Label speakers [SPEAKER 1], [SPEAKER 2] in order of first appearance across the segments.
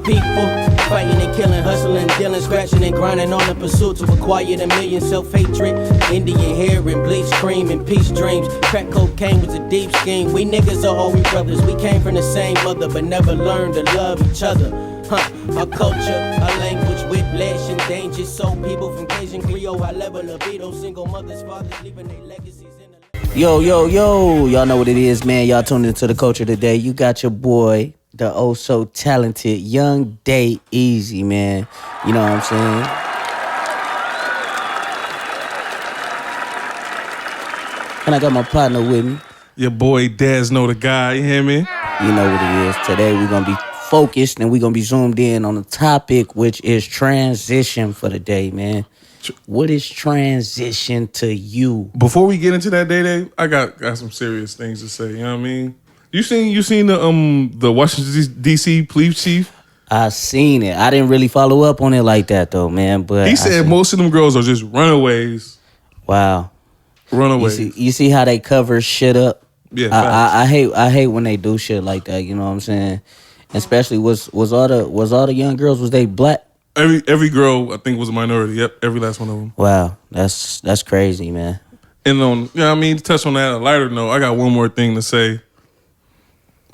[SPEAKER 1] people. Fighting and killing, hustling, dealing, scratching and grinding on the pursuit to acquire the million. Self-hatred, Indian hair and bleach cream and peace dreams. Crack cocaine was a deep scheme. We niggas are all we brothers. We came from the same mother, but never learned to love each other. Our culture, our language, whiplash and danger. So people from Cajun Creole, I level libido. Single mothers, fathers, leaving their legacies in the... Yo, y'all know what it is, man. Y'all tuned into the culture today. You got your boy, the oh so talented Young Day Easy, man. You know what I'm saying? And I got my partner with me.
[SPEAKER 2] Your boy Dez know the guy, you hear me?
[SPEAKER 1] You know what it is. Today we're gonna be focused and we're gonna be zoomed in on the topic, which is transition for the day, man. What is transition to you?
[SPEAKER 2] Before we get into that day, I got some serious things to say. You know what I mean? You seen the Washington D.C. police chief?
[SPEAKER 1] I seen it. I didn't really follow up on it like that though, man. But
[SPEAKER 2] he said most of them girls are just runaways.
[SPEAKER 1] Wow,
[SPEAKER 2] runaways.
[SPEAKER 1] You see how they cover shit up?
[SPEAKER 2] Yeah,
[SPEAKER 1] I hate when they do shit like that. You know what I'm saying? Especially was all the young girls, was they black?
[SPEAKER 2] Every girl I think was a minority. Yep, every last one of them.
[SPEAKER 1] Wow, that's crazy, man.
[SPEAKER 2] And you know what I mean, to touch on that, a lighter note, I got one more thing to say.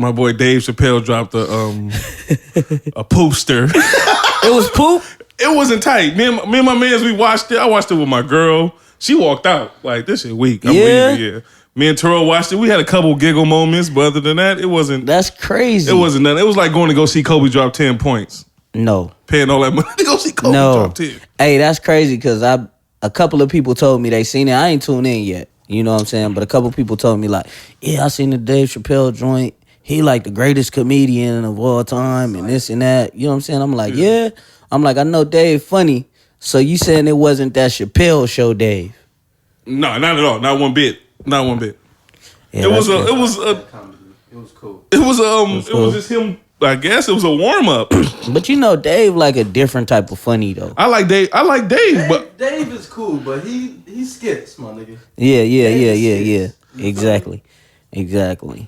[SPEAKER 2] My boy Dave Chappelle dropped a poster.
[SPEAKER 1] It was poop?
[SPEAKER 2] It wasn't tight. Me and my mans, we watched it. I watched it with my girl. She walked out like, this shit weak. I'm leaving. Yeah. Me and Terrell watched it. We had a couple giggle moments, but other than that, it wasn't.
[SPEAKER 1] That's crazy.
[SPEAKER 2] It wasn't nothing. It was like going to go see Kobe drop 10 points.
[SPEAKER 1] No.
[SPEAKER 2] Paying all that money to go see Kobe drop 10.
[SPEAKER 1] Hey, that's crazy because a couple of people told me they seen it. I ain't tuned in yet. You know what I'm saying? But a couple of people told me like, yeah, I seen the Dave Chappelle joint. He like the greatest comedian of all time and this and that. You know what I'm saying? I'm like, yeah. I'm like, I know Dave funny. So you saying it wasn't that Chappelle show, Dave?
[SPEAKER 2] No, not at all. Not one bit. Not one bit.
[SPEAKER 1] Yeah,
[SPEAKER 2] it was
[SPEAKER 1] cool.
[SPEAKER 2] It was just him. I guess it was a warm up.
[SPEAKER 1] But you know, Dave like a different type of funny though.
[SPEAKER 2] I like Dave, but
[SPEAKER 3] Dave is cool, but he skits, my nigga.
[SPEAKER 1] Yeah. Exactly.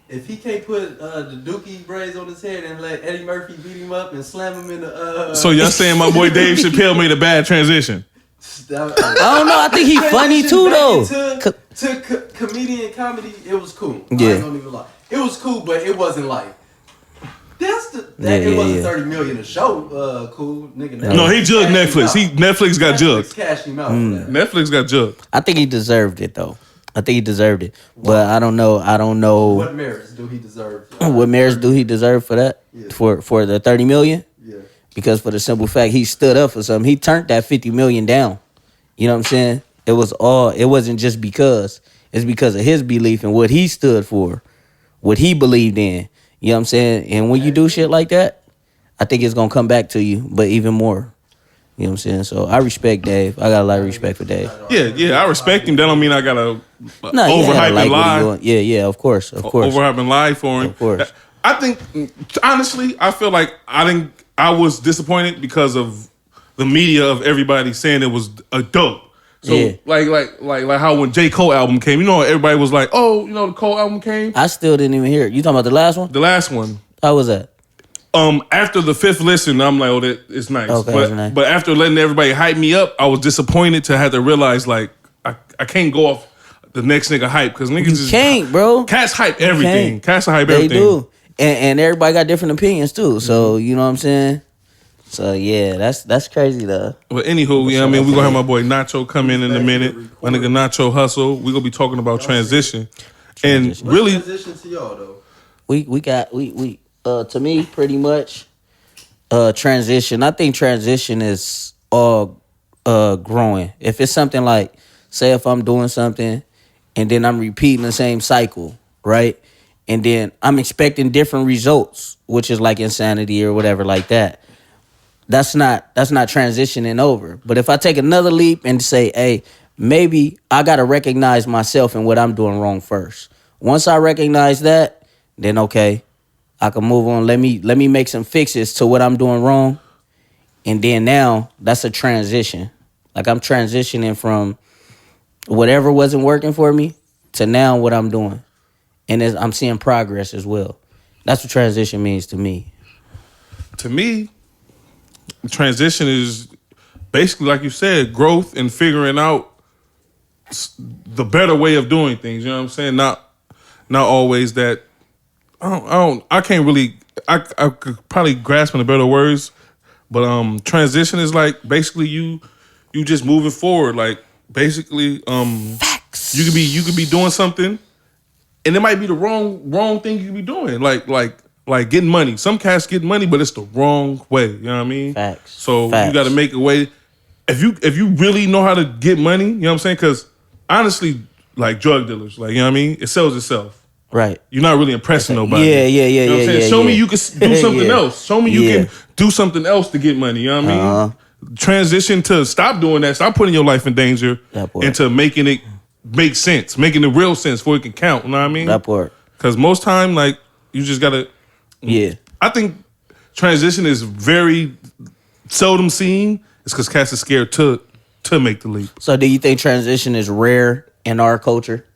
[SPEAKER 3] If he can't put the dookie braids on his head and let Eddie Murphy beat him up and slam him in the
[SPEAKER 2] So y'all saying my boy Dave Chappelle made a bad transition?
[SPEAKER 1] I don't know. I think he funny too though.
[SPEAKER 3] To comedian comedy, it was cool.
[SPEAKER 1] Yeah.
[SPEAKER 3] I ain't gonna even lie. It was cool, but it wasn't like it wasn't 30 million a show. Cool, nigga.
[SPEAKER 2] No, he jugged Netflix. Netflix got jugged.
[SPEAKER 3] Cashed him out for that.
[SPEAKER 2] Netflix got jugged.
[SPEAKER 1] I think he deserved it though. But I don't know.
[SPEAKER 3] What merits do he deserve?
[SPEAKER 1] What merits do he deserve for that?
[SPEAKER 3] Yeah.
[SPEAKER 1] For the 30 million?
[SPEAKER 3] Yeah.
[SPEAKER 1] Because for the simple fact he stood up for something. He turned that 50 million down. You know what I'm saying? It wasn't just because. It's because of his belief and what he stood for, what he believed in. You know what I'm saying? And when you do shit like that, I think it's gonna come back to you, but even more. You know what I'm saying? So I respect Dave. I got a lot of respect for Dave.
[SPEAKER 2] Yeah, I respect him. That don't mean I gotta
[SPEAKER 1] overhype
[SPEAKER 2] and lie.
[SPEAKER 1] Yeah, of course.
[SPEAKER 2] Overhype and lie for him.
[SPEAKER 1] Of course.
[SPEAKER 2] I think, honestly, I feel like I was disappointed because of the media of everybody saying it was a dope. So
[SPEAKER 1] yeah.
[SPEAKER 2] like how when J. Cole album came, you know, everybody was like, oh, you know, the Cole album came.
[SPEAKER 1] I still didn't even hear it. You talking about the last one?
[SPEAKER 2] The last one.
[SPEAKER 1] How was that?
[SPEAKER 2] After the fifth listen, I'm like, oh, that it's nice.
[SPEAKER 1] Okay, nice.
[SPEAKER 2] But after letting everybody hype me up, I was disappointed to have to realize like I can't go off the next nigga hype because niggas
[SPEAKER 1] You can't, bro.
[SPEAKER 2] Cats hype everything. Cats hype
[SPEAKER 1] they
[SPEAKER 2] everything.
[SPEAKER 1] They do. And everybody got different opinions too. So you know what I'm saying? So yeah, that's crazy though.
[SPEAKER 2] But anywho, yeah, I mean, we're gonna have my boy Nacho come in a minute. My nigga Nacho Hussle. We're gonna be talking about transition. And really
[SPEAKER 3] transition to y'all though.
[SPEAKER 1] We to me pretty much transition. I think transition is all growing. If it's something like, say if I'm doing something and then I'm repeating the same cycle, right? And then I'm expecting different results, which is like insanity or whatever like that. That's not transitioning over. But if I take another leap and say, hey, maybe I got to recognize myself and what I'm doing wrong first. Once I recognize that, then okay, I can move on. Let me make some fixes to what I'm doing wrong. And then now that's a transition. Like I'm transitioning from whatever wasn't working for me to now what I'm doing. And I'm seeing progress as well. That's what transition means to me.
[SPEAKER 2] To me, transition is basically, like you said, growth and figuring out the better way of doing things. You know what I'm saying? Not always that. I can't really. I could probably grasp in the better words, but transition is like basically you just moving forward. Like basically,
[SPEAKER 1] Facts.
[SPEAKER 2] you could be doing something, and it might be the wrong thing you could be doing. Like getting money. Some cats get money, but it's the wrong way. You know what I mean?
[SPEAKER 1] Facts.
[SPEAKER 2] So
[SPEAKER 1] Facts.
[SPEAKER 2] you got to make a way. If you really know how to get money, you know what I'm saying? Because honestly, like drug dealers, like you know what I mean, it sells itself.
[SPEAKER 1] Right.
[SPEAKER 2] You're not really impressing nobody.
[SPEAKER 1] Yeah.
[SPEAKER 2] You know what I'm saying? Show me you can do something
[SPEAKER 1] Yeah.
[SPEAKER 2] else. Show me you can do something else to get money. You know what I mean? Transition to stop doing that. Stop putting your life in danger into making it make sense, making the real sense before it can count. You know what I mean?
[SPEAKER 1] That part.
[SPEAKER 2] Because most time, like you just gotta.
[SPEAKER 1] Yeah.
[SPEAKER 2] I think transition is very seldom seen. It's because cats are scared to make the leap.
[SPEAKER 1] So do you think transition is rare in our culture?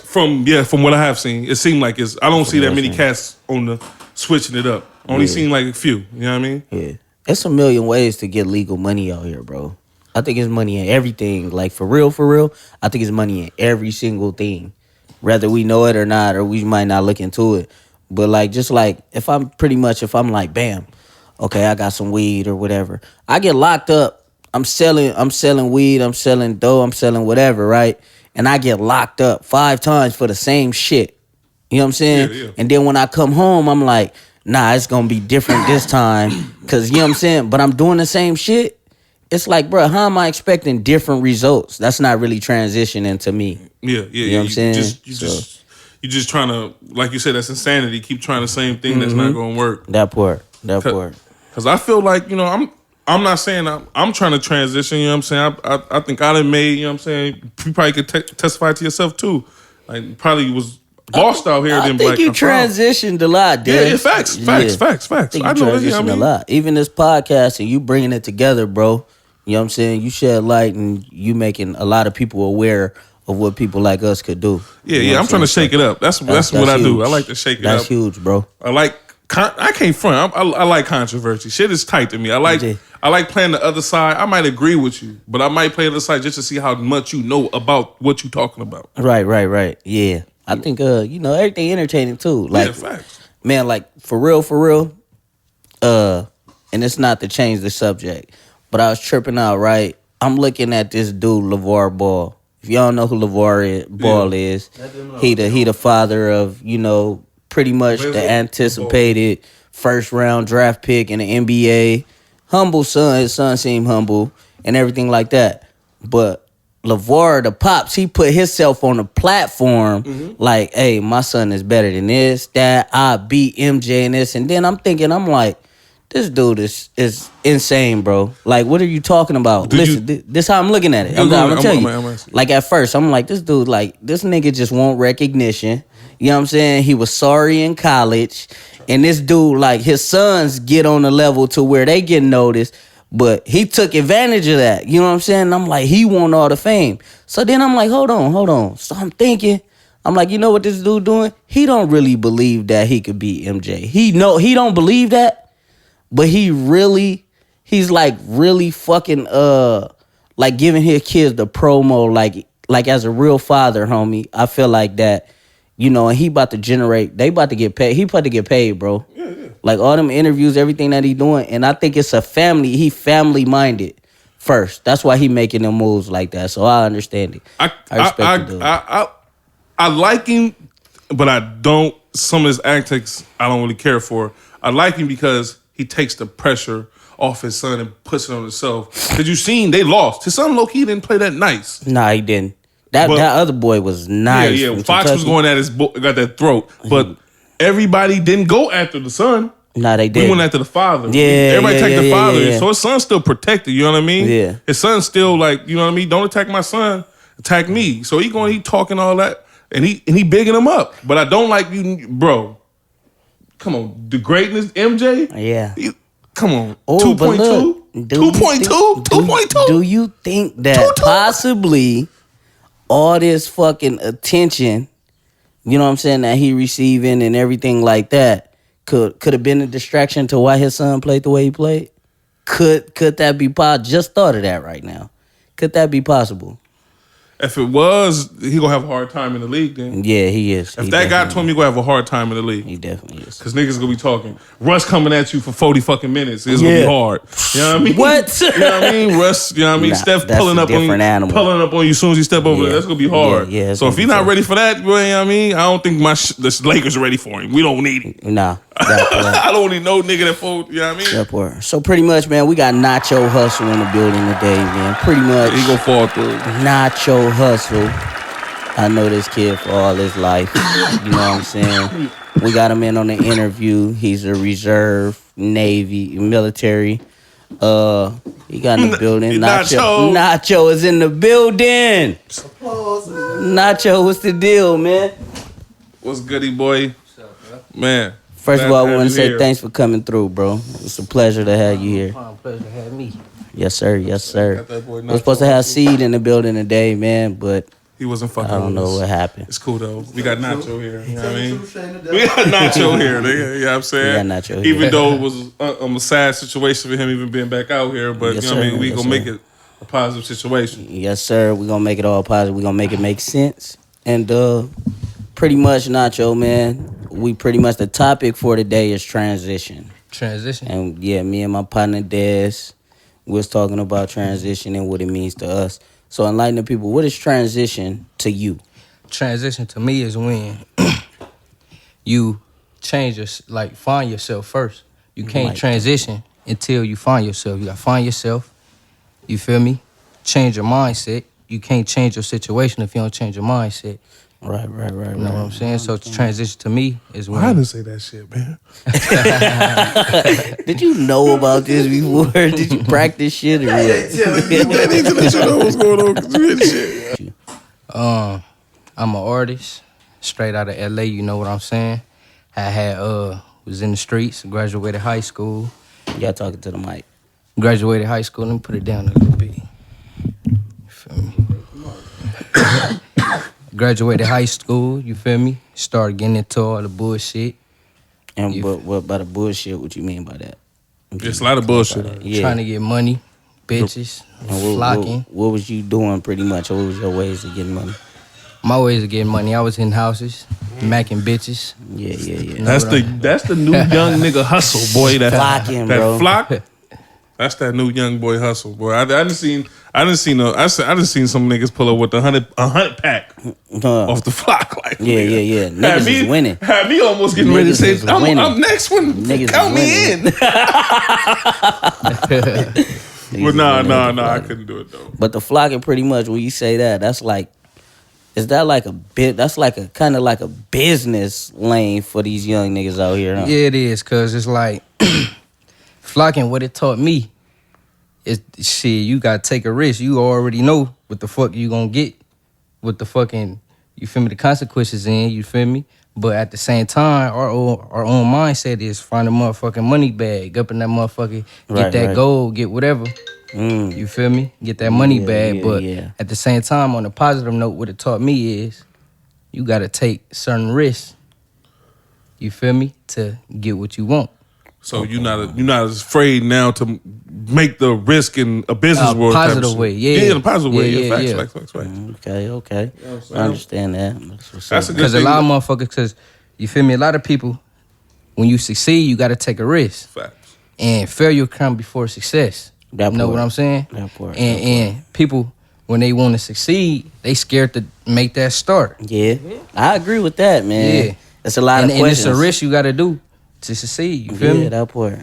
[SPEAKER 2] From what I have seen, it seemed like it's. I don't see that many cats on the switching it up. Only seen like a few. You know what I mean?
[SPEAKER 1] Yeah. It's a million ways to get legal money out here, bro. I think it's money in everything. Like for real, I think it's money in every single thing. Whether we know it or not, or we might not look into it. But like just like if I'm like, bam, okay, I got some weed or whatever. I get locked up. I'm selling weed, I'm selling dough, I'm selling whatever, right? And I get locked up 5 times for the same shit. You know what I'm saying?
[SPEAKER 2] Yeah.
[SPEAKER 1] And then when I come home, I'm like, nah, it's gonna be different this time. Cause you know what I'm saying? But I'm doing the same shit. It's like, bro, how am I expecting different results? That's not really transitioning to me.
[SPEAKER 2] Yeah.
[SPEAKER 1] You know what I'm saying?
[SPEAKER 2] You just trying to, like you said, that's insanity. Keep trying the same thing that's not going to work.
[SPEAKER 1] That part.
[SPEAKER 2] Because I feel like, you know, I'm not saying I'm trying to transition, you know what I'm saying? I think I done made, you know what I'm saying? You probably could testify to yourself too. Like, probably was lost out here.
[SPEAKER 1] I think you transitioned a lot, dude.
[SPEAKER 2] Yeah, facts.
[SPEAKER 1] I think you transitioned a lot. Even this podcast and you bringing it together, bro. You know what I'm saying? You shed light and you making a lot of people aware of what people like us could do.
[SPEAKER 2] Yeah, I'm trying to shake it up. That's what I do. I like to shake it up.
[SPEAKER 1] That's huge, bro.
[SPEAKER 2] I can't front. I like controversy. Shit is tight to me. I like playing the other side. I might agree with you, but I might play the other side just to see how much you know about what you're talking about.
[SPEAKER 1] Right. Yeah. I think you know, everything entertaining too. Like,
[SPEAKER 2] facts.
[SPEAKER 1] Man, like for real. And it's not to change the subject, but I was tripping out, right? I'm looking at this dude, LeVar Ball. If y'all know who LeVar Ball is, he the father of, you know, pretty much the anticipated first round draft pick in the NBA. Humble son, his son seemed humble and everything like that. But LeVar, the pops, he put himself on a platform like, hey, my son is better than this, that, I beat MJ in this. And then I'm like, this dude is insane, bro. Like, what are you talking about? Listen, this how I'm looking at it. I'm gonna tell you. Like, at first, I'm like, this dude, like, this nigga just want recognition. You know what I'm saying? He was sorry in college. And this dude, like, his sons get on the level to where they get noticed. But he took advantage of that. You know what I'm saying? I'm like, he want all the fame. So then I'm like, hold on. So I'm thinking, I'm like, you know what this dude doing? He don't really believe that he could beat MJ. He don't believe that. But he's like really fucking like giving his kids the promo like as a real father, homie. I feel like that, you know, and they about to get paid. He about to get paid, bro. Yeah. Like all them interviews, everything that he doing, and I think it's he family minded first. That's why he making them moves like that. So I understand it. I respect it.
[SPEAKER 2] I like him, but I don't. Some of his antics I don't really care for. I like him because he takes the pressure off his son and puts it on himself. Because you seen they lost. His son low-key didn't play that nice.
[SPEAKER 1] Nah, he didn't. That other boy was nice.
[SPEAKER 2] Yeah. Fox was going at got that throat. But everybody didn't go after the son.
[SPEAKER 1] Nah, they did.
[SPEAKER 2] We went after the father.
[SPEAKER 1] Yeah.
[SPEAKER 2] Everybody attacked the father.
[SPEAKER 1] Yeah.
[SPEAKER 2] So his son's still protected, you know what I mean?
[SPEAKER 1] Yeah.
[SPEAKER 2] His son's still like, you know what I mean? Don't attack my son, attack me. So he talking all that. And he bigging him up. But I don't like you, bro. Come on. The greatness, MJ?
[SPEAKER 1] Yeah.
[SPEAKER 2] Come on.
[SPEAKER 1] Oh,
[SPEAKER 2] 2.2? 2.2? 2.2?
[SPEAKER 1] Do you think that possibly all this fucking attention, you know what I'm saying, that he receiving and everything like that, could have been a distraction to why his son played the way he played? Could that be possible? Just thought of that right now. Could that be possible?
[SPEAKER 2] If it was, he gonna have a hard time in the league then.
[SPEAKER 1] Yeah, he is.
[SPEAKER 2] If that guy told me, he gonna have a hard time in the league.
[SPEAKER 1] He definitely is.
[SPEAKER 2] Cause niggas gonna be talking. Russ coming at you for 40 fucking minutes. It's gonna be hard. You know what I mean?
[SPEAKER 1] What?
[SPEAKER 2] You know what I mean? Russ, you know what I mean?
[SPEAKER 1] Nah,
[SPEAKER 2] Steph
[SPEAKER 1] that's
[SPEAKER 2] pulling
[SPEAKER 1] a
[SPEAKER 2] up on you.
[SPEAKER 1] different animal.
[SPEAKER 2] Pulling up on you as soon as you step over there. That's gonna be hard.
[SPEAKER 1] Yeah,
[SPEAKER 2] so if he's not ready for that, you know what I mean? I don't think the Lakers are ready for him. We don't need him.
[SPEAKER 1] Nah.
[SPEAKER 2] I don't need no nigga that fold, you know what I mean?
[SPEAKER 1] That part. So pretty much, man, we got Nacho Hussle in the building today, man. Pretty much.
[SPEAKER 2] He gonna fall through.
[SPEAKER 1] Nacho Hussle. I know this kid for all his life. You know what I'm saying? We got him in on the interview. He's a reserve, Navy, military. He got in the building. Nacho is in the building.
[SPEAKER 3] Applause.
[SPEAKER 1] Nacho, what's the deal, man?
[SPEAKER 2] What's goody, boy?
[SPEAKER 3] What's up, bro?
[SPEAKER 2] Man.
[SPEAKER 1] First of all, I want to say
[SPEAKER 2] here.
[SPEAKER 1] thanks for coming through, bro. It's a pleasure to have you here.
[SPEAKER 3] Pleasure to have me.
[SPEAKER 1] Yes, sir. Yes, sir.
[SPEAKER 2] Got that boy
[SPEAKER 1] We're supposed to have Seed in the building today, man, but
[SPEAKER 2] He wasn't fucking
[SPEAKER 1] I don't know
[SPEAKER 2] with us.
[SPEAKER 1] what happened.
[SPEAKER 2] It's cool though. We got Nacho here. You know what I mean?
[SPEAKER 3] We
[SPEAKER 2] We got Nacho here, nigga. You know what I'm saying?
[SPEAKER 1] We got Nacho here.
[SPEAKER 2] Even though it was a sad situation for him even being back out here, but
[SPEAKER 1] Yes,
[SPEAKER 2] you know what I
[SPEAKER 1] sir.
[SPEAKER 2] mean? We
[SPEAKER 1] Yes,
[SPEAKER 2] gonna
[SPEAKER 1] sir.
[SPEAKER 2] make it a positive situation.
[SPEAKER 1] Yes, sir. We're going to make it all positive. We're going to make it make sense. And pretty much, Nacho, man, the topic for today is transition.
[SPEAKER 4] Transition.
[SPEAKER 1] And yeah, me and my partner Des was talking about transition and what it means to us. So enlighten the people, what is transition to you?
[SPEAKER 4] Transition to me is when you find yourself first. You can't
[SPEAKER 1] Right.
[SPEAKER 4] transition until you find yourself. You gotta find yourself. You feel me? Change your mindset. You can't change your situation if you don't change your mindset.
[SPEAKER 1] Right.
[SPEAKER 4] You know what I'm saying? So transition to me is when
[SPEAKER 2] I didn't say that shit, man.
[SPEAKER 1] Did you know about this before? Did you practice shit or what?
[SPEAKER 2] I need to let you know what's going on because you hear shit.
[SPEAKER 4] I'm an artist, straight out of LA, you know what I'm saying? Was in the streets, graduated high school.
[SPEAKER 1] Y'all talking to the mic.
[SPEAKER 4] Graduated high school, let me put it down a little bit. You feel me? Graduated high school, you feel me? Started getting into all the bullshit.
[SPEAKER 1] And what by the bullshit, what you mean by that?
[SPEAKER 2] It's a lot of bullshit.
[SPEAKER 1] Yeah.
[SPEAKER 4] Trying to get money, bitches,
[SPEAKER 1] And
[SPEAKER 4] flocking.
[SPEAKER 1] what was you doing pretty much? What was your ways of getting money?
[SPEAKER 4] My ways of getting money, I was in houses, macking bitches.
[SPEAKER 1] Yeah.
[SPEAKER 2] That's the new young nigga hustle, boy. That
[SPEAKER 1] Flocking,
[SPEAKER 2] that
[SPEAKER 1] bro.
[SPEAKER 2] flock. That's that new young boy hustle, boy. I done seen some niggas pull up with a hundred pack off the flock. Like
[SPEAKER 1] Yeah. Niggas is winning.
[SPEAKER 2] Had me almost getting ready to
[SPEAKER 1] Niggas
[SPEAKER 2] say,
[SPEAKER 1] is winning.
[SPEAKER 2] I'm next one.
[SPEAKER 1] Niggas
[SPEAKER 2] Count
[SPEAKER 1] is
[SPEAKER 2] me in. But nah, I couldn't do it though.
[SPEAKER 1] But the flocking, pretty much, when you say that, that's like, is that like a bit? That's like a kind of like a business lane for these young niggas out here. Huh?
[SPEAKER 4] Yeah, it is, cause it's like flocking. What it taught me is shit. You gotta take a risk. You already know what the fuck you gonna get, what the fucking you feel me. The consequences in you feel me. But at the same time, our own mindset is find a motherfucking money bag up in that motherfucker, get that gold, get whatever. You feel me? Get that money bag. But at the same time, on a positive note, what it taught me is you gotta take certain risks. You feel me? To get what you want.
[SPEAKER 2] So you're not as afraid now to make the risk in a business world type of
[SPEAKER 4] positive
[SPEAKER 2] shit.
[SPEAKER 4] way, yeah.
[SPEAKER 2] In a positive way,
[SPEAKER 4] Yeah.
[SPEAKER 2] Facts.
[SPEAKER 1] Okay. I understand that.
[SPEAKER 2] That's a good
[SPEAKER 4] Because a
[SPEAKER 2] thing.
[SPEAKER 4] lot of motherfuckers, because you feel me, a lot of people, when you succeed, you got to take a risk.
[SPEAKER 2] Facts.
[SPEAKER 4] And failure come before success.
[SPEAKER 1] That
[SPEAKER 4] You know
[SPEAKER 1] part.
[SPEAKER 4] what I'm saying?
[SPEAKER 1] That part.
[SPEAKER 4] And people, when they want to succeed, they scared to make that start.
[SPEAKER 1] Yeah, I agree with that, man.
[SPEAKER 4] Yeah.
[SPEAKER 1] It's a lot of
[SPEAKER 4] And
[SPEAKER 1] questions.
[SPEAKER 4] it's a risk you got to do to succeed. You feel me?
[SPEAKER 1] That part.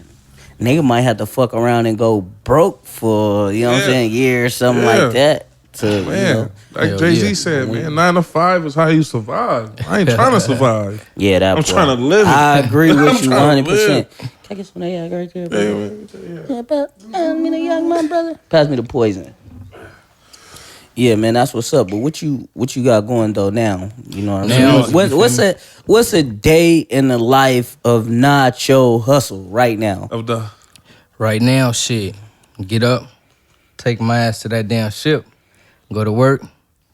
[SPEAKER 1] Nigga might have to fuck around and go broke for, you know what I'm saying, a year or something like that. To,
[SPEAKER 2] Man,
[SPEAKER 1] you know.
[SPEAKER 2] like
[SPEAKER 4] Hell
[SPEAKER 2] Jay-Z
[SPEAKER 4] yeah.
[SPEAKER 2] said, man, 9 to 5 is how you survive. I ain't trying to survive.
[SPEAKER 1] Yeah, that
[SPEAKER 2] I'm
[SPEAKER 1] part.
[SPEAKER 2] trying to live it.
[SPEAKER 1] I agree
[SPEAKER 2] I'm
[SPEAKER 1] with you
[SPEAKER 2] trying to
[SPEAKER 1] 100%. Can I get some of that right there, bro? Yeah, pass me the young man, brother. Pass me the poison. Yeah, man, that's what's up. But what you got going though now? You know what I'm saying? What's a day in the life of Nacho Hussle right now?
[SPEAKER 2] Of the
[SPEAKER 4] Right now, shit. Get up, take my ass to that damn ship, go to work.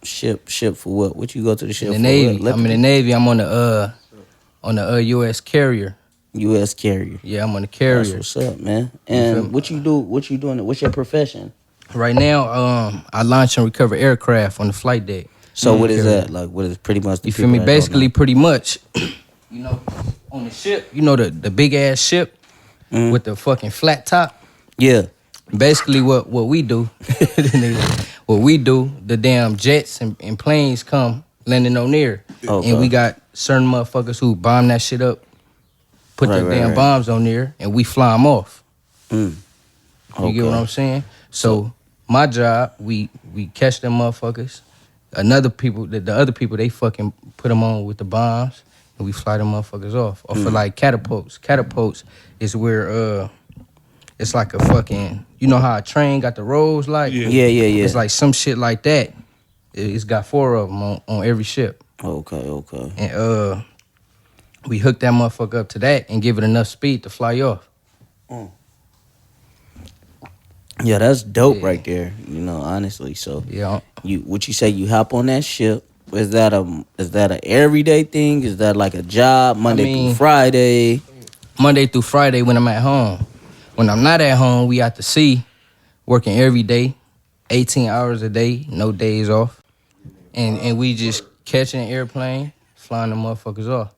[SPEAKER 1] Ship for what? What you go to the ship
[SPEAKER 4] In the
[SPEAKER 1] for?
[SPEAKER 4] Navy.
[SPEAKER 1] What?
[SPEAKER 4] I'm in the Navy. I'm on the U.S. carrier.
[SPEAKER 1] U.S. carrier.
[SPEAKER 4] Yeah, I'm on the
[SPEAKER 1] That's
[SPEAKER 4] carrier.
[SPEAKER 1] what's up, man.
[SPEAKER 4] feel me?
[SPEAKER 1] And what you do? What you doing? What's your profession?
[SPEAKER 4] Right now, I launch and recover aircraft on the flight deck.
[SPEAKER 1] So what is
[SPEAKER 4] Carrier.
[SPEAKER 1] that? Like, what is pretty much the
[SPEAKER 4] You feel
[SPEAKER 1] people
[SPEAKER 4] me?
[SPEAKER 1] that don't
[SPEAKER 4] Basically,
[SPEAKER 1] know?
[SPEAKER 4] pretty much, on the ship, the big ass ship with the fucking flat top.
[SPEAKER 1] Yeah.
[SPEAKER 4] Basically, what we do, the damn jets and planes come landing on there,
[SPEAKER 1] Okay.
[SPEAKER 4] and we got certain motherfuckers who bomb that shit up, put
[SPEAKER 1] Right,
[SPEAKER 4] the
[SPEAKER 1] right,
[SPEAKER 4] damn
[SPEAKER 1] right.
[SPEAKER 4] bombs on there, and we fly them off.
[SPEAKER 1] Mm.
[SPEAKER 4] You get what
[SPEAKER 1] Okay.
[SPEAKER 4] I'm saying? So my job, we catch them motherfuckers. The other people, they fucking put them on with the bombs, and we fly them motherfuckers off. Or for like catapults. Catapults is where it's like a fucking, you know how a train got the rows like?
[SPEAKER 2] Yeah.
[SPEAKER 1] Yeah.
[SPEAKER 4] It's like some shit like that. It's got 4 of them on every ship.
[SPEAKER 1] Okay.
[SPEAKER 4] And we hook that motherfucker up to that and give it enough speed to fly off.
[SPEAKER 1] Yeah, that's dope
[SPEAKER 4] Yeah.
[SPEAKER 1] right there. Honestly. So
[SPEAKER 4] Yeah.
[SPEAKER 1] what you say? You hop on that ship. Is that a everyday thing? Is that like a job Monday through
[SPEAKER 4] mean-
[SPEAKER 1] Friday?
[SPEAKER 4] Monday through Friday when I'm at home. When I'm not at home, we out to sea, working every day, 18 hours a day, no days off. And we just catching an airplane, flying the motherfuckers off.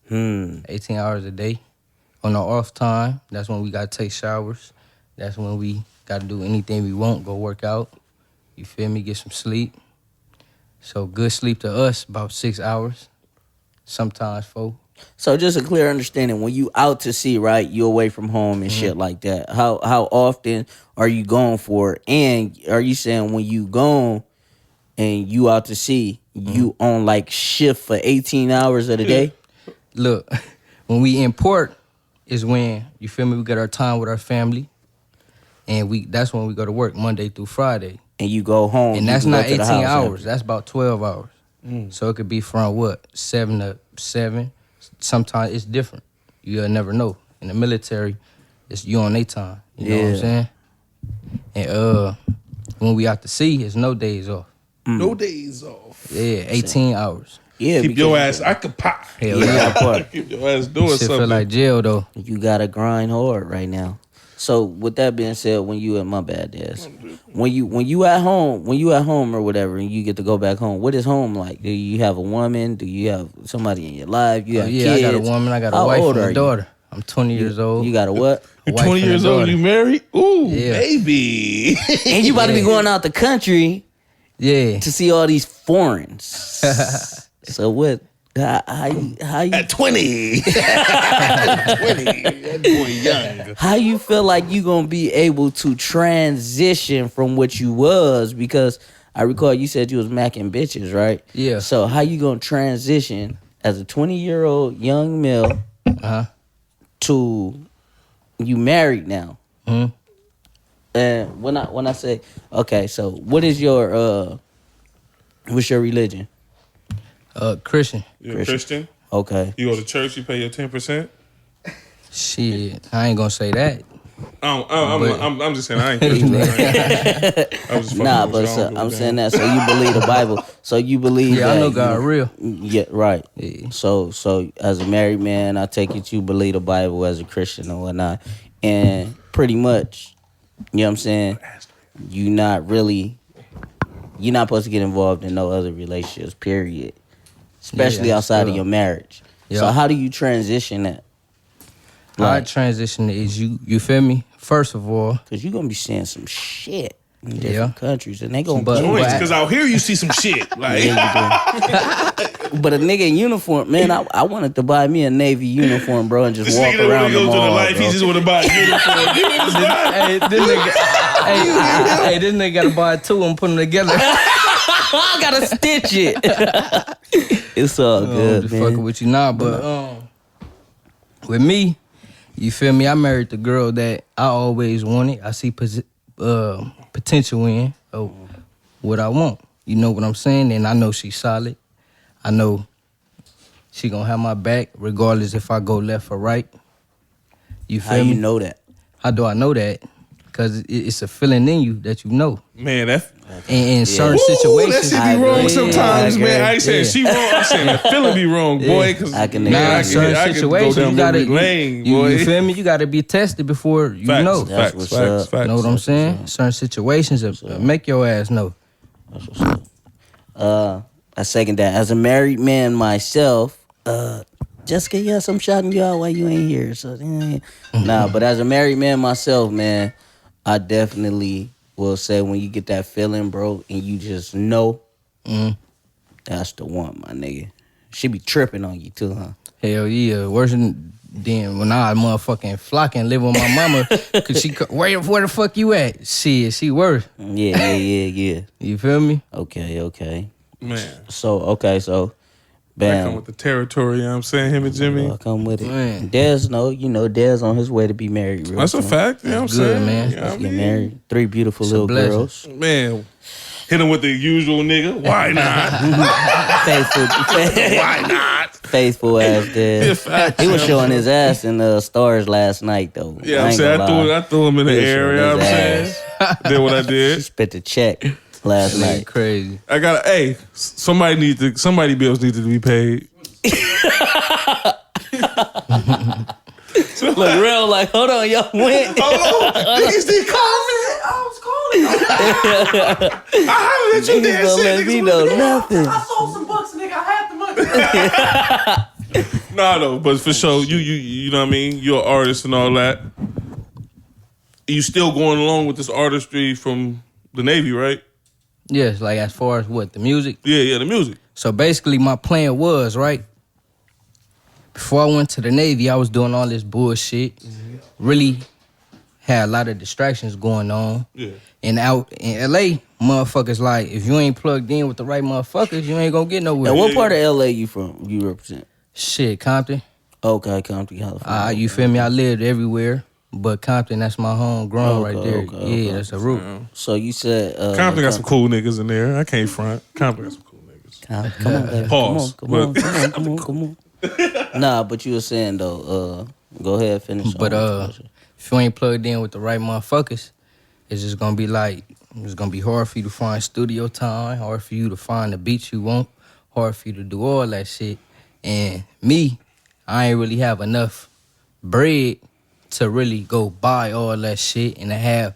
[SPEAKER 4] 18 hours a day. On our off time, that's when we gotta take showers. That's when we gotta do anything we want, go work out. You feel me? Get some sleep. So good sleep to us, about 6 hours. Sometimes 4.
[SPEAKER 1] So just a clear understanding, when you out to sea, right, you away from home and shit like that. How often are you going for it? And are you saying when you gone and you out to sea, you on like shift for 18 hours of the day?
[SPEAKER 4] Look, when we in port is when, you feel me, we got our time with our family. And that's when we go to work Monday through Friday.
[SPEAKER 1] And you go home.
[SPEAKER 4] And that's
[SPEAKER 1] you can
[SPEAKER 4] not
[SPEAKER 1] go to the
[SPEAKER 4] 18
[SPEAKER 1] house
[SPEAKER 4] hours. That's about 12 hours. So it could be from 7 to 7. Sometimes it's different. You'll never know. In the military, it's you on their time. You know what I'm
[SPEAKER 1] Yeah.
[SPEAKER 4] saying? And when we out to sea, it's no days off.
[SPEAKER 2] No days off.
[SPEAKER 4] Yeah, 18 hours.
[SPEAKER 1] Yeah,
[SPEAKER 2] Keep
[SPEAKER 1] because
[SPEAKER 2] your ass occupied.
[SPEAKER 4] Hell yeah.
[SPEAKER 2] Keep your ass doing
[SPEAKER 4] Shit
[SPEAKER 2] something.
[SPEAKER 4] feel like jail though.
[SPEAKER 1] You gotta grind hard right now. So with that being said, when you at my bad dads, when you at home or whatever, and you get to go back home, what is home like? Do you have a woman? Do you have somebody in your life? You have
[SPEAKER 4] Yeah,
[SPEAKER 1] kids?
[SPEAKER 4] I got a woman, I got a
[SPEAKER 1] How
[SPEAKER 4] wife
[SPEAKER 1] old
[SPEAKER 4] and
[SPEAKER 1] are
[SPEAKER 4] a
[SPEAKER 1] you?
[SPEAKER 4] daughter. I'm 20 years old.
[SPEAKER 1] You got a what?
[SPEAKER 2] You
[SPEAKER 4] wife
[SPEAKER 2] 20
[SPEAKER 4] and a
[SPEAKER 2] years old,
[SPEAKER 4] daughter.
[SPEAKER 2] you married? Ooh,
[SPEAKER 4] Yeah.
[SPEAKER 2] baby.
[SPEAKER 1] And you about to be going out the country
[SPEAKER 4] Yeah.
[SPEAKER 1] to see all these foreigners. So what? How you
[SPEAKER 2] At 20. 20. That boy young.
[SPEAKER 1] how you feel like you gonna be able to transition from what you was? Because I recall you said you was macking bitches, right?
[SPEAKER 4] Yeah.
[SPEAKER 1] So how you gonna transition as a 20-year-old young male to you married now?
[SPEAKER 4] Mhm.
[SPEAKER 1] And when I say, okay, so what is your what's your religion?
[SPEAKER 4] Christian.
[SPEAKER 2] You a Christian?
[SPEAKER 1] Okay.
[SPEAKER 2] You go to church, you pay your 10%?
[SPEAKER 4] Shit, I ain't gonna say that.
[SPEAKER 2] I'm just saying, I ain't Christian. I was just fucking
[SPEAKER 1] Nah,
[SPEAKER 2] with
[SPEAKER 1] but
[SPEAKER 2] you. I
[SPEAKER 1] so,
[SPEAKER 2] don't give a
[SPEAKER 1] I'm
[SPEAKER 2] damn.
[SPEAKER 1] saying that so you believe the Bible. So you believe
[SPEAKER 4] Yeah,
[SPEAKER 1] that
[SPEAKER 4] I know God real.
[SPEAKER 1] Yeah, right.
[SPEAKER 4] Yeah.
[SPEAKER 1] So as a married man, I take it you believe the Bible as a Christian or whatnot. And pretty much, you know what I'm saying, you're not supposed to get involved in no other relationships, period. Especially
[SPEAKER 4] Yeah,
[SPEAKER 1] outside of
[SPEAKER 4] still.
[SPEAKER 1] your marriage. So
[SPEAKER 4] Yeah.
[SPEAKER 1] how do you transition that?
[SPEAKER 4] How I
[SPEAKER 1] Like,
[SPEAKER 4] transition is you feel me? First of all,
[SPEAKER 1] cause you're gonna be seeing some shit in different
[SPEAKER 4] Yeah.
[SPEAKER 1] countries, and they gonna
[SPEAKER 4] But-
[SPEAKER 1] join.
[SPEAKER 2] Joints, because out here you see some shit. Like,
[SPEAKER 1] But a nigga in uniform, man, I wanted to buy me a Navy uniform, bro, and just
[SPEAKER 2] this
[SPEAKER 1] walk
[SPEAKER 2] nigga don't want
[SPEAKER 1] around
[SPEAKER 2] to
[SPEAKER 1] the
[SPEAKER 2] go to the
[SPEAKER 1] mall,
[SPEAKER 2] life,
[SPEAKER 1] bro.
[SPEAKER 2] he just want to buy a uniform. You understand?
[SPEAKER 4] hey, this nigga gotta buy 2 and put them together.
[SPEAKER 1] I gotta stitch it. It's all
[SPEAKER 4] I'm
[SPEAKER 1] good,
[SPEAKER 4] just
[SPEAKER 1] man.
[SPEAKER 4] fucking with you now, but with me, you feel me? I married the girl that I always wanted. I see potential in what I want. You know what I'm saying? And I know she's solid. I know she gonna have my back regardless if I go left or right. You feel
[SPEAKER 1] How
[SPEAKER 4] me?
[SPEAKER 1] you know that?
[SPEAKER 4] How do I know that? Because it's a feeling in you that you know.
[SPEAKER 2] Man, that
[SPEAKER 4] in certain
[SPEAKER 2] Ooh,
[SPEAKER 4] situations.
[SPEAKER 2] that shit be wrong sometimes,
[SPEAKER 1] I
[SPEAKER 2] man. I ain't saying
[SPEAKER 4] Yeah.
[SPEAKER 2] she wrong. I'm saying that feeling be wrong, boy. Cause
[SPEAKER 1] I can-
[SPEAKER 4] Nah,
[SPEAKER 1] I
[SPEAKER 4] in certain
[SPEAKER 2] I can
[SPEAKER 4] situations,
[SPEAKER 2] go down
[SPEAKER 4] you gotta
[SPEAKER 2] memory lane,
[SPEAKER 4] you
[SPEAKER 2] boy.
[SPEAKER 4] feel me? You gotta be tested before you
[SPEAKER 2] Facts,
[SPEAKER 4] know.
[SPEAKER 1] That's
[SPEAKER 2] facts,
[SPEAKER 1] what's
[SPEAKER 2] facts,
[SPEAKER 1] up.
[SPEAKER 2] facts.
[SPEAKER 4] Know what I'm saying? Certain situations make your ass know.
[SPEAKER 1] That's what's up. I second that. As a married man myself, Jessica, yes, I'm shouting you out while you ain't here. So nah, but as a married man myself, man, I definitely will say when you get that feeling, bro, and you just know, that's the one, my nigga. She be tripping on you too, huh?
[SPEAKER 4] Hell yeah, worse than when I motherfucking flocking live with my mama. Cause where the fuck you at? Shit, she worse.
[SPEAKER 1] Yeah.
[SPEAKER 4] You feel me?
[SPEAKER 1] Okay.
[SPEAKER 2] Man,
[SPEAKER 1] So
[SPEAKER 2] that
[SPEAKER 1] bam.
[SPEAKER 2] come with the territory. You know what I'm saying? Him and Jimmy.
[SPEAKER 1] Come with it.
[SPEAKER 4] Man.
[SPEAKER 1] Dez, Dez on his way to be married. Real
[SPEAKER 2] That's a
[SPEAKER 1] soon.
[SPEAKER 2] fact. You know what I'm
[SPEAKER 4] That's good,
[SPEAKER 2] saying?
[SPEAKER 4] man.
[SPEAKER 2] You know what I
[SPEAKER 1] Get
[SPEAKER 2] mean?
[SPEAKER 1] married. 3 beautiful
[SPEAKER 4] It's a
[SPEAKER 1] little
[SPEAKER 4] blessing.
[SPEAKER 1] girls.
[SPEAKER 2] Man, hit him with the usual nigga. Why not? Why not?
[SPEAKER 1] Faithful ass Dez.
[SPEAKER 2] Facts,
[SPEAKER 1] He was
[SPEAKER 2] you know what
[SPEAKER 1] showing
[SPEAKER 2] I'm
[SPEAKER 1] his ass in the stars last night though.
[SPEAKER 2] Yeah, I'm
[SPEAKER 1] ain't
[SPEAKER 2] saying
[SPEAKER 1] gonna lie.
[SPEAKER 2] I threw him in the
[SPEAKER 1] He was
[SPEAKER 2] air. You
[SPEAKER 1] showing
[SPEAKER 2] know what I'm
[SPEAKER 1] his
[SPEAKER 2] saying? Did what I
[SPEAKER 1] He
[SPEAKER 2] did.
[SPEAKER 1] spit the check last
[SPEAKER 4] Nigga
[SPEAKER 1] night.
[SPEAKER 4] crazy.
[SPEAKER 2] I got somebody bills needed to be paid.
[SPEAKER 1] Look real like, hold on, y'all went.
[SPEAKER 2] Niggas did call me.
[SPEAKER 3] I was calling.
[SPEAKER 2] I hollered at you,
[SPEAKER 1] Niggas
[SPEAKER 2] damn
[SPEAKER 1] don't
[SPEAKER 2] shit.
[SPEAKER 1] let
[SPEAKER 2] Niggas
[SPEAKER 1] me
[SPEAKER 2] was
[SPEAKER 1] know
[SPEAKER 2] like,
[SPEAKER 1] nothing.
[SPEAKER 3] I sold some bucks, nigga. I had the money.
[SPEAKER 2] Nah, though, but for sure, you know what I mean? You're an artist and all that. You still going along with this artistry from the Navy, right?
[SPEAKER 4] Yes, like as far as what, the music?
[SPEAKER 2] Yeah, the music.
[SPEAKER 4] So basically my plan was, right? Before I went to the Navy, I was doing all this bullshit. Really had a lot of distractions going on.
[SPEAKER 2] Yeah.
[SPEAKER 4] And out in LA, motherfuckers like, if you ain't plugged in with the right motherfuckers, you ain't gonna get nowhere.
[SPEAKER 1] Now, what part of LA you from? You represent?
[SPEAKER 4] Shit, Compton.
[SPEAKER 1] Okay, Compton, California.
[SPEAKER 4] You feel me? I lived everywhere, but Compton, that's my home grown right there.
[SPEAKER 1] Okay.
[SPEAKER 4] That's a root.
[SPEAKER 1] So you said
[SPEAKER 2] Compton got some cool niggas in there. I can't front. Compton got some cool niggas.
[SPEAKER 1] Come on, baby.
[SPEAKER 2] Pause.
[SPEAKER 1] Come on. Nah, but you were saying though, go ahead, finish.
[SPEAKER 4] But if you ain't plugged in with the right motherfuckers, it's just gonna be like, it's gonna be hard for you to find studio time, hard for you to find the beats you want, hard for you to do all that shit. And me, I ain't really have enough bread to really go buy all that shit and I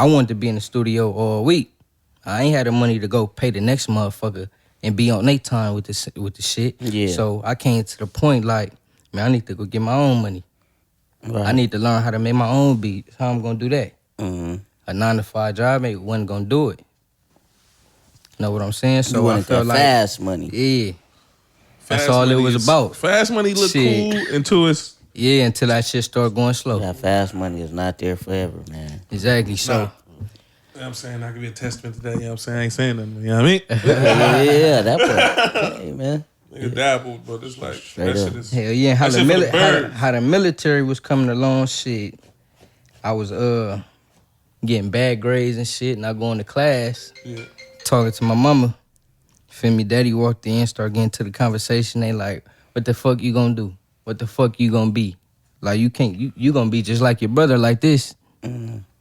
[SPEAKER 4] wanted to be in the studio all week. I ain't had the money to go pay the next motherfucker and be on their time with the shit.
[SPEAKER 1] Yeah.
[SPEAKER 4] So I came to the point like, man, I need to go get my own money.
[SPEAKER 1] Right.
[SPEAKER 4] I need to learn how to make my own beats. How I'm gonna do that?
[SPEAKER 1] Mm-hmm.
[SPEAKER 4] A 9-to-5 job wasn't gonna do it. Know what I'm saying? So
[SPEAKER 1] You
[SPEAKER 4] I
[SPEAKER 1] wanted
[SPEAKER 4] felt
[SPEAKER 1] that
[SPEAKER 4] like,
[SPEAKER 1] fast money.
[SPEAKER 4] yeah, that's
[SPEAKER 2] Fast
[SPEAKER 4] all it
[SPEAKER 2] money
[SPEAKER 4] was
[SPEAKER 2] is-
[SPEAKER 4] about.
[SPEAKER 2] Fast money look
[SPEAKER 4] Shit.
[SPEAKER 2] cool until it's
[SPEAKER 4] Yeah, until that shit start going slow.
[SPEAKER 1] That fast money is not there forever, man.
[SPEAKER 4] Exactly. So
[SPEAKER 2] Nah. You know what I'm saying? I can be a testament to that. You know what I'm saying? I ain't saying nothing. You know what I mean?
[SPEAKER 1] yeah, that part. Hey, man.
[SPEAKER 2] Nigga dabbled, but it's like,
[SPEAKER 1] Straight
[SPEAKER 2] that
[SPEAKER 1] up.
[SPEAKER 2] shit is.
[SPEAKER 4] hell yeah, how
[SPEAKER 2] That
[SPEAKER 4] the,
[SPEAKER 2] shit for the birds.
[SPEAKER 4] how the military was coming along, shit. I was getting bad grades and shit, not going to class.
[SPEAKER 2] Yeah.
[SPEAKER 4] Talking to my mama. Feel me? Daddy walked in, started getting to the conversation. They like, what the fuck you gonna do? What the fuck you gonna be? Like you can't, you gonna be just like your brother like this.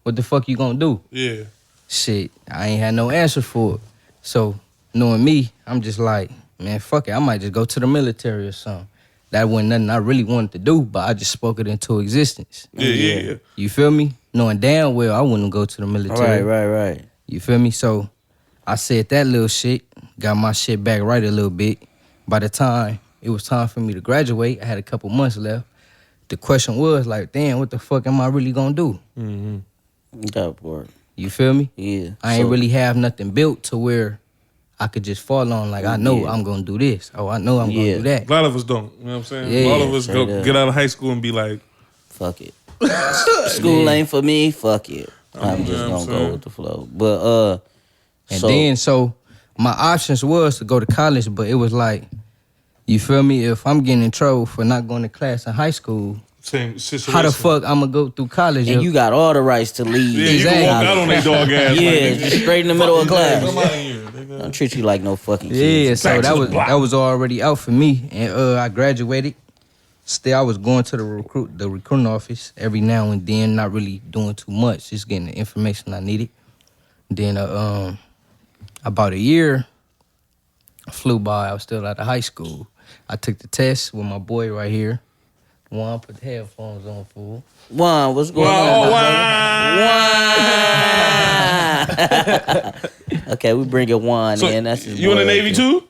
[SPEAKER 4] What the fuck you gonna do?
[SPEAKER 2] Yeah.
[SPEAKER 4] Shit, I ain't had no answer for it. So knowing me, I'm just like, man, fuck it. I might just go to the military or something. That wasn't nothing I really wanted to do, but I just spoke it into existence.
[SPEAKER 2] Yeah.
[SPEAKER 4] You feel me? Knowing damn well I wouldn't go to the military.
[SPEAKER 1] Right.
[SPEAKER 4] You feel me? So I said that little shit, got my shit back right a little bit. By the time it was time for me to graduate, I had a couple months left. The question was like, damn, what the fuck am I really gonna do?
[SPEAKER 1] That part.
[SPEAKER 4] You feel me?
[SPEAKER 1] Yeah.
[SPEAKER 4] I ain't really have nothing built to where I could just fall on like, I know
[SPEAKER 1] Yeah.
[SPEAKER 4] I'm gonna do this. Oh, I know I'm gonna do
[SPEAKER 2] A
[SPEAKER 4] that.
[SPEAKER 2] lot of us don't. You know what I'm saying?
[SPEAKER 4] Yeah,
[SPEAKER 2] a lot of us
[SPEAKER 1] straight
[SPEAKER 2] go
[SPEAKER 1] up.
[SPEAKER 2] get out of high school and be like,
[SPEAKER 1] Fuck it. School ain't for me. Fuck it. I'm just
[SPEAKER 2] what I'm
[SPEAKER 1] gonna
[SPEAKER 2] saying?
[SPEAKER 1] go with the flow. But
[SPEAKER 4] And then so my options was to go to college, but it was like, you feel me? If I'm getting in trouble for not going to class in high school,
[SPEAKER 2] same situation.
[SPEAKER 4] how the fuck I'm gonna go through college?
[SPEAKER 1] and you got all the rights to leave.
[SPEAKER 2] Yeah, you
[SPEAKER 4] Exactly.
[SPEAKER 2] can walk out on that dog ass.
[SPEAKER 1] Yeah,
[SPEAKER 2] like,
[SPEAKER 1] just straight in the middle of
[SPEAKER 2] Come
[SPEAKER 1] class.
[SPEAKER 2] out of here, nigga.
[SPEAKER 1] Don't treat you like no fucking
[SPEAKER 4] Yeah,
[SPEAKER 1] kids.
[SPEAKER 4] so
[SPEAKER 2] Back to the block.
[SPEAKER 4] that was already out for me, and I graduated. Still, I was going to the recruiting office every now and then, not really doing too much, just getting the information I needed. Then about a year flew by. I was still out of high school. I took the test with my boy right here. Juan, put the headphones on, fool.
[SPEAKER 1] Juan, what's going on? Juan. Okay, we bringing Juan
[SPEAKER 2] So
[SPEAKER 1] in. That's his
[SPEAKER 2] you in
[SPEAKER 1] boy
[SPEAKER 2] the
[SPEAKER 1] right
[SPEAKER 2] Navy
[SPEAKER 1] there.
[SPEAKER 2] too?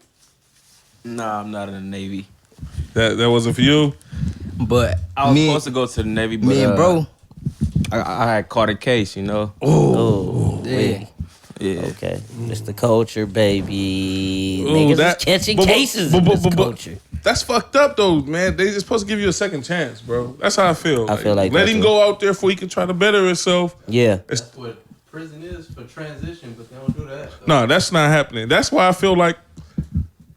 [SPEAKER 5] Nah, I'm not in the Navy.
[SPEAKER 2] That wasn't for you.
[SPEAKER 4] But
[SPEAKER 5] I was
[SPEAKER 4] me,
[SPEAKER 5] supposed to go to the Navy, but
[SPEAKER 4] me and bro,
[SPEAKER 5] I had caught a case, you know.
[SPEAKER 1] Oh,
[SPEAKER 4] yeah.
[SPEAKER 5] Yeah.
[SPEAKER 1] okay. It's the culture, baby.
[SPEAKER 2] Ooh,
[SPEAKER 1] Niggas
[SPEAKER 2] that-
[SPEAKER 1] is catching
[SPEAKER 2] but-
[SPEAKER 1] cases
[SPEAKER 2] but-
[SPEAKER 1] in this
[SPEAKER 2] but- but-
[SPEAKER 1] culture.
[SPEAKER 2] That's fucked up though, man. They supposed to give you a second chance, bro. That's how I feel.
[SPEAKER 1] I feel like
[SPEAKER 2] let
[SPEAKER 1] that,
[SPEAKER 2] him
[SPEAKER 1] too.
[SPEAKER 2] go out there before he can try to better himself.
[SPEAKER 1] Yeah.
[SPEAKER 3] That's what prison is for transition, but they don't do that.
[SPEAKER 2] No, that's not happening. That's why I feel like,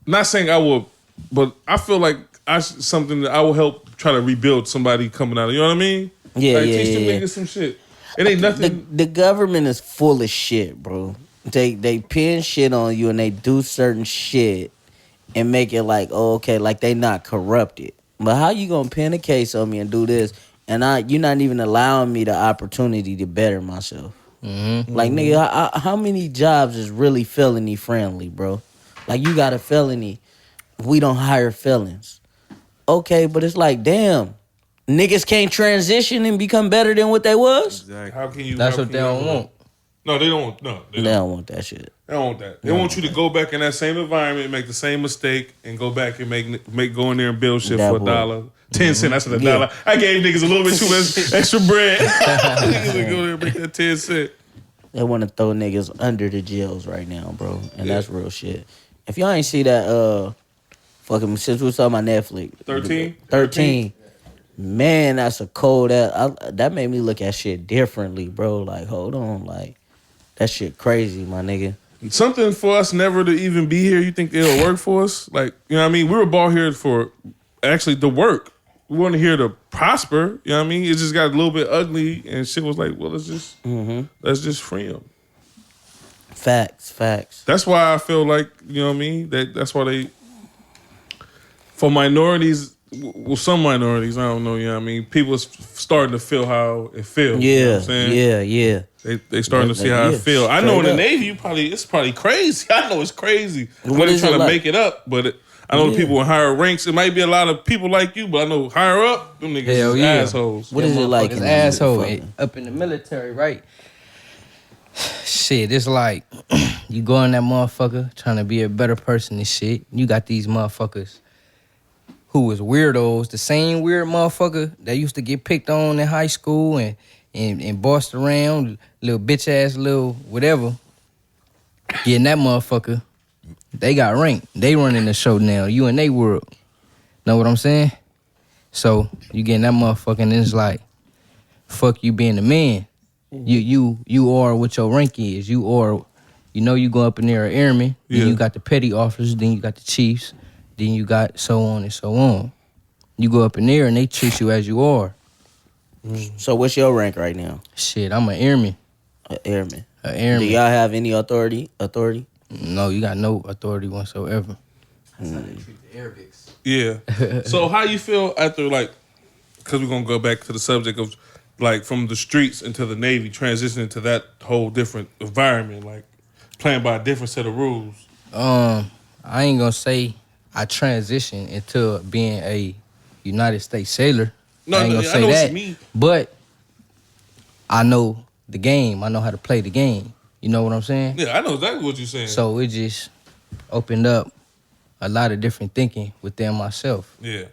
[SPEAKER 2] not saying I will, but I feel like something that I will help try to rebuild somebody coming out of. You know what I mean?
[SPEAKER 1] Yeah,
[SPEAKER 2] like,
[SPEAKER 1] yeah,
[SPEAKER 2] teach them
[SPEAKER 1] yeah.
[SPEAKER 2] niggas some shit. It ain't nothing.
[SPEAKER 1] The government is full of shit, bro. They pin shit on you and they do certain shit and make it like, oh, okay, like they not corrupted. But how you gonna pin a case on me and do this and you're not even allowing me the opportunity to better myself?
[SPEAKER 4] Mm-hmm.
[SPEAKER 1] Like, nigga, how many jobs is really felony friendly, bro? Like, you got a felony, we don't hire felons. Okay, but it's like, damn, niggas can't transition and become better than what they was?
[SPEAKER 5] Exactly.
[SPEAKER 2] How can you?
[SPEAKER 4] That's
[SPEAKER 2] how
[SPEAKER 4] what
[SPEAKER 2] can
[SPEAKER 4] they
[SPEAKER 2] you
[SPEAKER 4] don't
[SPEAKER 2] ever-
[SPEAKER 4] want.
[SPEAKER 2] No, they don't. No,
[SPEAKER 1] They don't want that shit.
[SPEAKER 2] They don't want that. They want you to go back in that same environment, make the same mistake, and go back and make go in there and build shit
[SPEAKER 1] That
[SPEAKER 2] for
[SPEAKER 1] boy.
[SPEAKER 2] $1, 10 cents. That's a
[SPEAKER 1] Yeah.
[SPEAKER 2] dollar. I gave niggas a little bit too much extra bread. Niggas would go there and make that 10 cents.
[SPEAKER 1] They want to throw niggas under the jails right now, bro. And that's real shit. If y'all ain't see that, fucking, since we was talking about Netflix.
[SPEAKER 2] 13?
[SPEAKER 1] 13. Man, that's a cold ass. That made me look at shit differently, bro. Like, hold on. Like, that shit crazy, my nigga.
[SPEAKER 2] Something for us never to even be here. You think it'll work for us? Like, you know what I mean? We were brought here for actually the work. We weren't here to prosper. You know what I mean? It just got a little bit ugly, and shit was like, well, let's just free them.
[SPEAKER 1] Facts.
[SPEAKER 2] That's why I feel like, you know what I mean? That's why they, for minorities, well, some minorities, I don't know, you know what I mean? People starting to feel how it feels. You know what I'm saying?
[SPEAKER 1] Yeah.
[SPEAKER 2] They starting to see how
[SPEAKER 1] Yeah,
[SPEAKER 2] it feel. I know in the
[SPEAKER 1] straight
[SPEAKER 2] Navy, it's probably crazy. I know it's crazy.
[SPEAKER 1] What
[SPEAKER 2] What
[SPEAKER 1] is
[SPEAKER 2] trying
[SPEAKER 1] it
[SPEAKER 2] to
[SPEAKER 1] like?
[SPEAKER 2] make it up, but I know people in higher ranks. It might be a lot of people like you, but I know higher up, them niggas
[SPEAKER 4] Hell
[SPEAKER 2] is
[SPEAKER 4] yeah.
[SPEAKER 2] assholes.
[SPEAKER 1] What is it like?
[SPEAKER 4] It's
[SPEAKER 1] in that
[SPEAKER 4] asshole
[SPEAKER 1] motherfucker?
[SPEAKER 4] up in the military, right? Shit, it's like you go in that motherfucker trying to be a better person and shit. You got these motherfuckers who was weirdos, the same weird motherfucker that used to get picked on in high school and bossed around, little bitch ass little whatever. Getting that motherfucker, they got ranked. They running the show now. You in they world. Know what I'm saying? So you getting that motherfucker and it's like, fuck you being the man. You are what your rank is. You are, you go up in there an airman, then you got the petty officers, then you got the chiefs, then you got so on and so on. You go up in there and they treat you as you are.
[SPEAKER 1] So what's your rank right now?
[SPEAKER 4] Shit, I'm an airman.
[SPEAKER 1] An airman.
[SPEAKER 4] An airman.
[SPEAKER 1] Do y'all have any authority?
[SPEAKER 4] No, you got no authority whatsoever.
[SPEAKER 3] That's how they treat the Arabics.
[SPEAKER 2] Yeah. So how you feel after, like, because we're going to go back to the subject of, like, from the streets into the Navy, transitioning to that whole different environment, like, playing by a different set of rules.
[SPEAKER 4] I ain't gonna say I transitioned into being a United States sailor.
[SPEAKER 2] No,
[SPEAKER 4] I ain't
[SPEAKER 2] no,
[SPEAKER 4] gonna
[SPEAKER 2] I
[SPEAKER 4] say
[SPEAKER 2] know what
[SPEAKER 4] that.
[SPEAKER 2] you mean.
[SPEAKER 4] But I know the game. I know how to play the game. You know what I'm saying?
[SPEAKER 2] Yeah, I know exactly what you're saying.
[SPEAKER 4] So it just opened up a lot of different thinking within myself.
[SPEAKER 2] Yeah.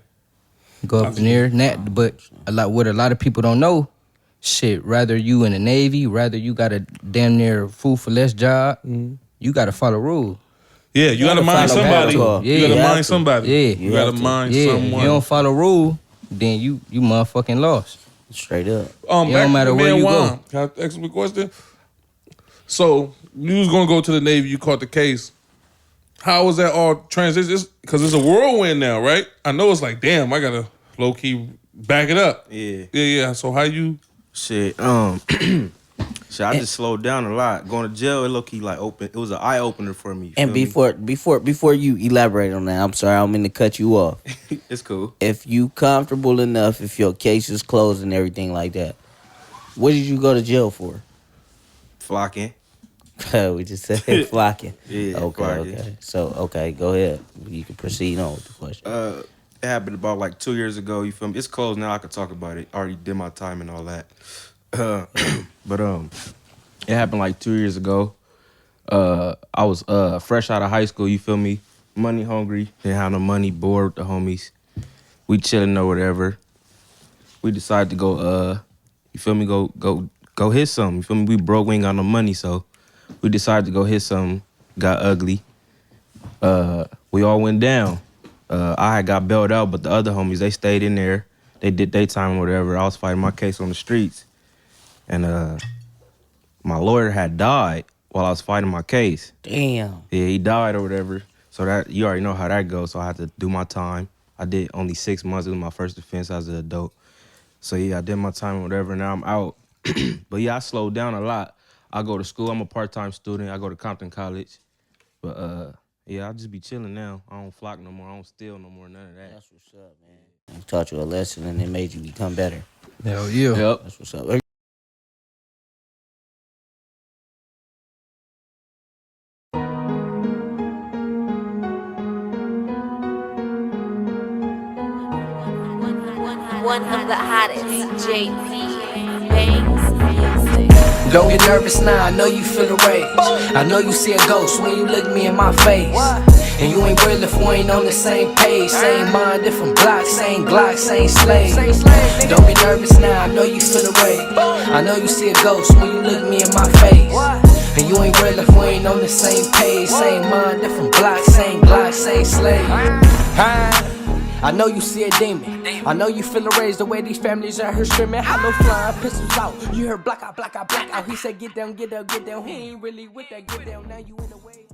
[SPEAKER 4] Go up in there, but what a lot of people don't know, shit, rather you in the Navy, rather you got a damn near food for less job, you got to follow rules.
[SPEAKER 2] Yeah, you gotta mind
[SPEAKER 1] follow
[SPEAKER 2] somebody.
[SPEAKER 1] protocol.
[SPEAKER 2] You
[SPEAKER 4] Yeah,
[SPEAKER 2] gotta
[SPEAKER 4] you
[SPEAKER 1] have
[SPEAKER 2] mind
[SPEAKER 1] to.
[SPEAKER 2] somebody.
[SPEAKER 4] Yeah.
[SPEAKER 2] You gotta
[SPEAKER 1] have to.
[SPEAKER 2] mind
[SPEAKER 4] Yeah,
[SPEAKER 2] someone.
[SPEAKER 4] you don't follow rule, then you motherfucking lost.
[SPEAKER 1] Straight up.
[SPEAKER 4] It don't
[SPEAKER 2] back to
[SPEAKER 4] matter
[SPEAKER 2] the
[SPEAKER 4] where
[SPEAKER 2] man
[SPEAKER 4] you
[SPEAKER 2] Juan.
[SPEAKER 4] go.
[SPEAKER 2] Can I ask him a question? So you was gonna go to the Navy. You caught the case. How was that all transition? Because it's a whirlwind now, right? I know it's like, damn, I gotta low key back it up. Yeah. So how you?
[SPEAKER 5] Shit, shit, I just slowed down a lot. Going to jail, it low key like open. It was an eye opener for me.
[SPEAKER 1] And
[SPEAKER 5] feel me?
[SPEAKER 1] before you elaborate on that, I'm sorry, I don't mean to cut you off.
[SPEAKER 5] It's cool.
[SPEAKER 1] If you comfortable enough, if your case is closed and everything like that, what did you go to jail for?
[SPEAKER 5] Flocking.
[SPEAKER 1] We just said flocking.
[SPEAKER 5] Yeah,
[SPEAKER 1] Okay,
[SPEAKER 5] flocking.
[SPEAKER 1] okay. So, okay, go ahead. You can proceed on with the question.
[SPEAKER 5] It happened about like 2 years ago. You feel me? It's closed now. I could talk about it. Already did my time and all that. But it happened like 2 years ago. I was fresh out of high school. You feel me? Money hungry. Didn't have no money. Bored with the homies. We chilling or whatever. We decided to go. You feel me? Go hit something. You feel me? We broke. We ain't got no money, so we decided to go hit something. Got ugly. We all went down. I had got bailed out, but the other homies, they stayed in there. They did their time or whatever. I was fighting my case on the streets. And my lawyer had died while I was fighting my case.
[SPEAKER 1] Damn.
[SPEAKER 5] Yeah, he died or whatever. So that you already know how that goes. So I had to do my time. I did only 6 months. It was my first offense as an adult. So yeah, I did my time or whatever. Now I'm out. But yeah, I slowed down a lot. I go to school. I'm a part-time student. I go to Compton College. But yeah, I just be chilling now. I don't flock no more. I don't steal no more. None of that.
[SPEAKER 1] That's what's up, man. It taught you a lesson and it made you become better.
[SPEAKER 4] Hell yeah.
[SPEAKER 5] Yep.
[SPEAKER 1] That's what's up.
[SPEAKER 6] One of the hottest JP Banks music.
[SPEAKER 7] Don't get nervous now, I know you feel the rage. I know you see a ghost when you look me in my face. And you ain't real if we ain't on the same page. Same mind, different blocks, same Glock, same slave. Don't get nervous now, I know you feel the rage. I know you see a ghost when you look me in my face. And you ain't real if we ain't on the same page. Same mind, different blocks, same Glock, same slave. I know you see a demon. I know you feel the rage the way these families out here screaming. Hollow flying pistols out. You heard black out, black out, black out. He said get down, get down, get down. He ain't really with that, get down. Now you in the way.